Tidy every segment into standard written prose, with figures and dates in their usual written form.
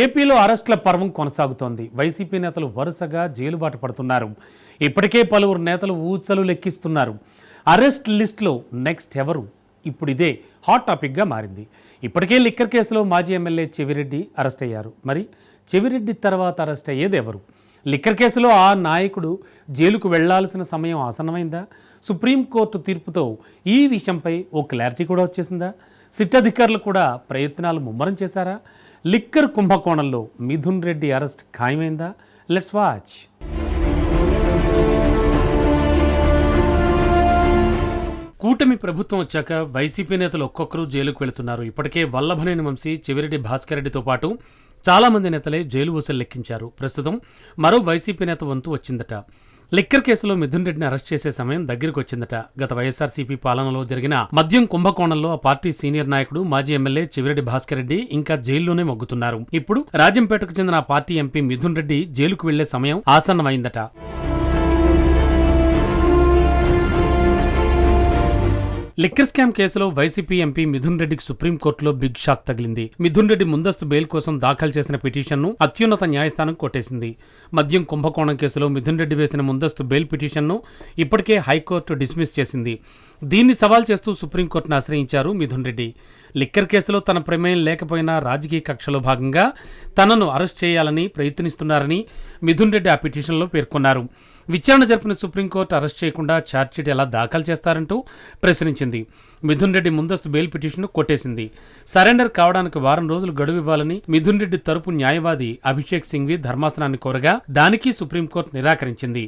ఏపీలో అరెస్టుల పర్వం కొనసాగుతోంది. వైసీపీ నేతలు వరుసగా జైలుబాట పడుతున్నారు. ఇప్పటికే పలువురు నేతలు ఊచలు లెక్కిస్తున్నారు. అరెస్ట్ లిస్టులో నెక్స్ట్ ఎవరు? ఇప్పుడు ఇదే హాట్ టాపిక్గా మారింది. ఇప్పటికే లిక్కర్ కేసులో మాజీ ఎమ్మెల్యే చెవిరెడ్డి అరెస్ట్ అయ్యారు. మరి చెవిరెడ్డి తర్వాత అరెస్ట్ అయ్యేది ఎవరు? లిక్కర్ కేసులో ఆ నాయకుడు జైలుకు వెళ్లాల్సిన సమయం ఆసన్నమైందా? సుప్రీంకోర్టు తీర్పుతో ఈ విషయంపై ఓ క్లారిటీ కూడా వచ్చేసిందా? సిట్ అధికారులు కూడా ప్రయత్నాలు ముమ్మరం చేశారా? లిక్కర్ కుంభకోణంలో మిథున్ రెడ్డి అరెస్ట్ ఖాయమైందా? Let's watch. కూటమి ప్రభుత్వం వచ్చాక వైసీపీ నేతలు ఒక్కొక్కరు జైలుకు వెళుతున్నారు. ఇప్పటికే వల్లభనేని వంశీ, చెవిరెడ్డి భాస్కర్ రెడ్డితో పాటు చాలామంది నేతలే జైలు ఊచలు లెక్కించారు. ప్రస్తుతం మరో వైసీపీ నేత వంతు వచ్చిందట. లిక్కర్ కేసులో మిథున్ రెడ్డిని అరెస్ట్ చేసే సమయం దగ్గరికి వచ్చిందట. గత వైఎస్ఆర్సీపీ పాలనలో జరిగిన మద్యం కుంభకోణంలో ఆ పార్టీ సీనియర్ నాయకుడు మాజీ ఎమ్మెల్యే చెవిరెడ్డి భాస్కర్ రెడ్డి ఇంకా జైల్లోనే మొగ్గుతున్నారు. ఇప్పుడు రాజంపేటకు చెందిన ఆ పార్టీ ఎంపీ మిథున్ రెడ్డి జైలుకు వెళ్లే సమయం ఆసన్నమైందట. లిక్కర్ స్కామ్ కేసులో వైసీపీ ఎంపీ మిథున్ రెడ్డికి సుప్రీంకోర్టులో బిగ్ షాక్ తగిలింది. మిథున్ రెడ్డి ముందస్తు బెయిల్ కోసం దాఖలు చేసిన పిటిషన్ను అత్యున్నత న్యాయస్థానం కొట్టేసింది. మద్యం కుంభకోణం కేసులో మిథున్ రెడ్డి వేసిన ముందస్తు బెయిల్ పిటిషన్ను ఇప్పటికే హైకోర్టు డిస్మిస్ చేసింది. దీన్ని సవాల్ చేస్తూ సుప్రీంకోర్టును ఆశ్రయించారు మిథున్ రెడ్డి. లిక్కర్ కేసులో తన ప్రమేయం లేకపోయినా రాజకీయ కక్షలో భాగంగా తనను అరెస్ట్ చేయాలని ప్రయత్నిస్తున్నారని మిథున్ రెడ్డి ఆ పిటిషన్లో పేర్కొన్నారు. విచారణ జరిపిన సుప్రీంకోర్టు అరెస్ట్ చేయకుండా ఛార్జ్షీట్ ఎలా దాఖలు చేస్తారంటూ ప్రశ్నించింది. మిథున్ రెడ్డి ముందస్తు బెయిల్ పిటిషన్ కొట్టేసింది. సరెండర్ కావడానికి వారం రోజులు గడువు ఇవ్వాలని మిథున్ రెడ్డి తరపు న్యాయవాది అభిషేక్ సింఘ్వి ధర్మాసనాన్ని కోరగా దానికి సుప్రీంకోర్టు నిరాకరించింది.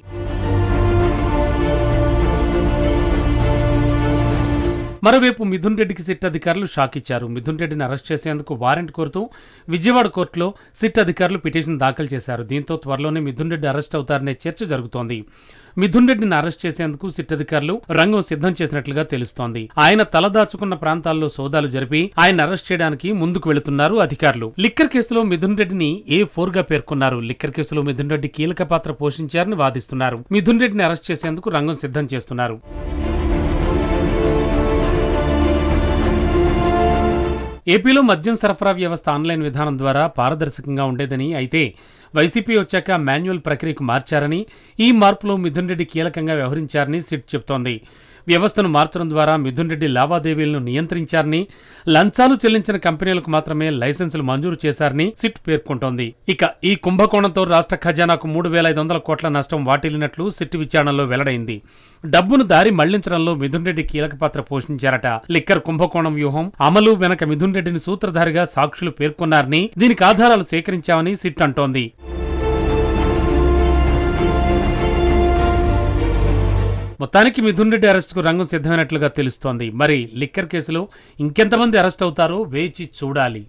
మరోవైపు మిథున్ రెడ్డికి సిట్ అధికారులు షాక్ ఇచ్చారు. మిథున్ రెడ్డిని అరెస్ట్ చేసేందుకు వారెంట్ కోరుతూ విజయవాడ కోర్టులో సిట్ అధికారులు పిటిషన్ దాఖలు చేశారు. దీంతో త్వరలోనే మిథున్ రెడ్డి అరెస్ట్ అవుతారనే చర్చ జరుగుతోంది. మిథున్ రెడ్డిని అరెస్ట్ చేసేందుకు సిట్ అధికారులు రంగం సిద్ధం చేసినట్లుగా తెలుస్తోంది. ఆయన తలదాచుకున్న ప్రాంతాల్లో సోదాలు జరిపి ఆయన అరెస్ట్ చేయడానికి ముందుకు వెళుతున్నారు అధికారులు. లిక్కర్ కేసులో మిథున్ రెడ్డిని A4 గా పేర్కొన్నారు. లిక్కర్ కేసులో మిథున్ రెడ్డి కీలక పాత్ర పోషించారని వాదిస్తున్నారు. మిథున్ రెడ్డిని అరెస్ట్ చేసేందుకు రంగం సిద్ధం చేస్తున్నారు. ఏపీలో మద్యం సరఫరా వ్యవస్థ ఆన్లైన్ విధానం ద్వారా పారదర్శకంగా ఉండేదని, అయితే వైసీపీ వచ్చాక మాన్యువల్ ప్రక్రియకు మార్చారని, ఈ మార్పులో మిథున్ రెడ్డి కీలకంగా వ్యవహరించారని సిట్ చెబుతోంది. వ్యవస్థను మార్చడం ద్వారా మిథున్ రెడ్డి లావాదేవీలను నియంత్రించారని, లంచాలు చెల్లించిన కంపెనీలకు మాత్రమే లైసెన్సులు మంజూరు చేశారని సిట్ పేర్కొంటోంది. ఇక ఈ కుంభకోణంతో రాష్ట్ర ఖజానాకు 3,500 కోట్ల నష్టం వాటిల్లినట్లు సిట్ విచారణలో వెల్లడైంది. డబ్బును దారి మళ్లించడంలో మిథున్ రెడ్డి కీలక పాత్ర పోషించారట. లిక్కర్ కుంభకోణం వ్యూహం అమలు వెనక మిథున్ రెడ్డిని సూత్రధారిగా సాక్షులు పేర్కొన్నారని, దీనికి ఆధారాలు సేకరించామని సిట్ అంటోంది. మొత్తానికి మిథున్ రెడ్డి అరెస్టుకు రంగం సిద్ధమైనట్లుగా తెలుస్తోంది. మరి లిక్కర్ కేసులో ఇంకెంతమంది అరెస్ట్ అవుతారో వేచి చూడాలి.